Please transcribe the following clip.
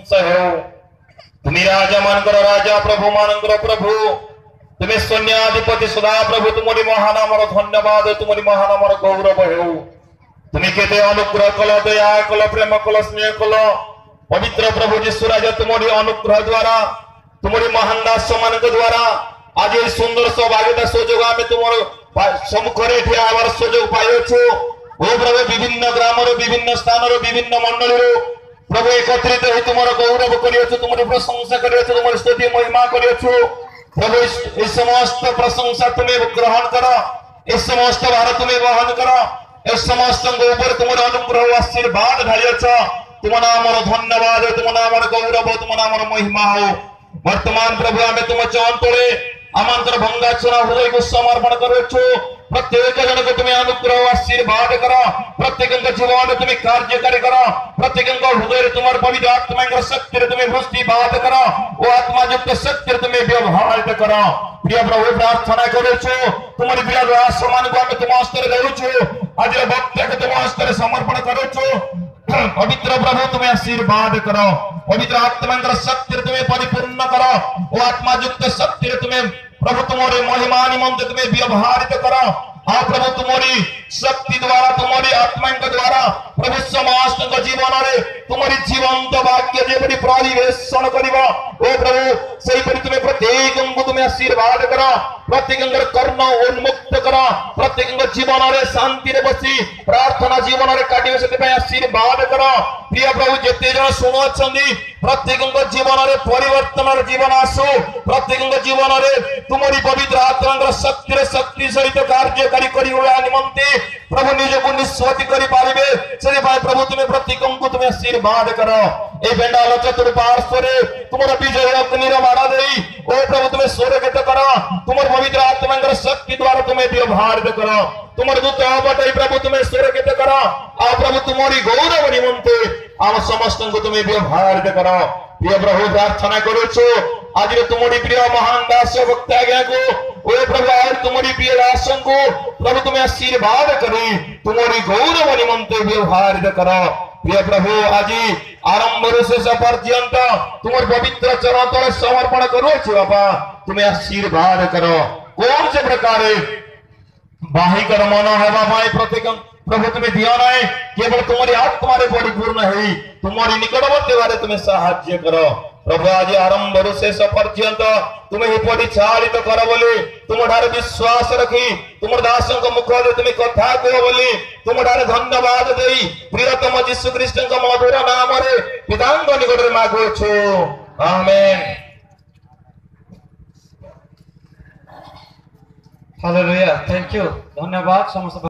प्रशंसा हो। तुम्हें राजा मानकर राजा प्रभु मानकर प्रभु तुम्हें सैन्याधिपति सदा प्रभु तुम्हारी महानामर धन्यवाद तुम्हारी महानामर गौरव हो। तुम्हें केते अनुग्रह कल दया कल प्रेम कल स्नेह कल पवित्र प्रभु जीशु राजा तुम्हारी अनुग्रह द्वारा तुम्हारी महान दास मान द्वारा आज ये सुंदर सौभाग्यता सुजोग आम तुम सम्मुखें ठिया आवार सुजोग पाइछु। ओ प्रभु विभिन्न ग्राम विभिन्न स्थान विभिन्न मंडल प्रभु एकत्रित हो तुम गौरव कर तुम प्रशंसा कर तुम स्तुति महिमा कर प्रभु इस समस्त प्रशंसा तुम्हें ग्रहण कर इस समस्त भार तुम्हें वहन कर इस समस्त ऊपर तुम अनुग्रह आशीर्वाद ढाली तुम नाम धन्यवाद तुम नाम गौरव तुम नाम महिमा हो। वर्तमान प्रभु आम तुम चंतले आमंत्र भंगाचना हृदय को समर्पण करुछु। प्रत्येक जन को तुम्हें अनुग्रह आशीर्वाद कर प्रत्येक जीवन तुम्हें कार्यकारी कर प्रत्येक हृदय तुम पवित्र आत्मा शक्ति तुम्हें वृष्टिपात कर वो आत्मा युक्त शक्ति तुम्हें व्यवहारित कर। प्रिय प्रभु प्रार्थना करुछु तुम्हारी प्रिय दास मान को आम तुम हस्ते देउछु आज भक्त को तुम हस्ते समर्पण करुछु। पवित्र प्रभु तुम्हें आशीर्वाद करो पवित्र आत्मा शक्ति तुम्हें परिपूर्ण करो वो आत्मा युक्त शक्ति तुम्हें प्रभु तुम्हारे महिमा निमंत तुम्हें व्यवहारित करो। हाँ प्रभु तुम्हारी शक्ति द्वारा तुम्हारी आत्मा द्वारा प्रभु समस्त जीवन में तुम्हारी जीवंत वाक्य जेपरी परिवेशन करिबा ओ प्रभु सही परि तुम्हें प्रत्येक को तुम्हें आशीर्वाद करो प्रत्येक कर्ण उन्मुक्त करो प्रत्येक जीवन में शांति रे बसी प्रार्थना जीवन में काटिबे से आशीर्वाद करो। प्रिय प्रभु जेते जन सुनुछंदी प्रत्येक जीवन में परिवर्तन जीवन आसु प्रत्येक जीवन में तुम्हारी पवित्र आत्मा शक्ति सहित कार्यकारी करिबा निमंते प्रभु निज को निस्वती करि पारिबे से प्रभु तुम्हें प्रत्येक को तुम्हें आशीर्वाद करो। ए बेंडाल चतुर्पार्श्व रे तुमर विजय अग्नि रे माड़ा देई ओ प्रभु तुम्हें स्वर्गत करो तुमर पवित्र आत्मा शक्ति द्वारा तुम्हें व्यवहारित करो तुमर दूत बटाई प्रभु तुम्हें स्वर्गत करो आ प्रभु तुम्हारी गौरव निमंते आम समस्त को तुम्हें व्यवहारित करो। प्रिय प्रभु प्रार्थना करुछु आज तुम्हारी प्रिय महान दास भक्त आज्ञा को ओ प्रभु और तुम्हारी प्रिय दास को प्रभु तुम्हें आशीर्वाद करी तुम्हारी गौरव निमंते व्यवहारित करो। प्रिय प्रभु आज आरंभ शेष पर्यंत तुम पवित्र चरण तले समर्पण करुछु बाबा तुम्हें आशीर्वाद करो। कौन से प्रकार बाहिकर मन हेबा प्रत्येक प्रभु तुम्हें दिया ना केवल तुम्हारी आत्मा रे परिपूर्ण है तुम्हारी निकटवर्ती बारे तुम्हें साहाय्य करो। प्रभु आज आरंभ शेष पर्यंत तुम्हें परिचालित कर बोली तुम विश्वास रखी तुम दास मुख तुम्हें कथा कह बोली तुम धन्यवाद दे प्रियतम यीशु ख्रीष्ट मधुर नाम रे पिता निकट में मागुछु आमेन। हालेलुया थैंक यू धन्यवाद समस्त।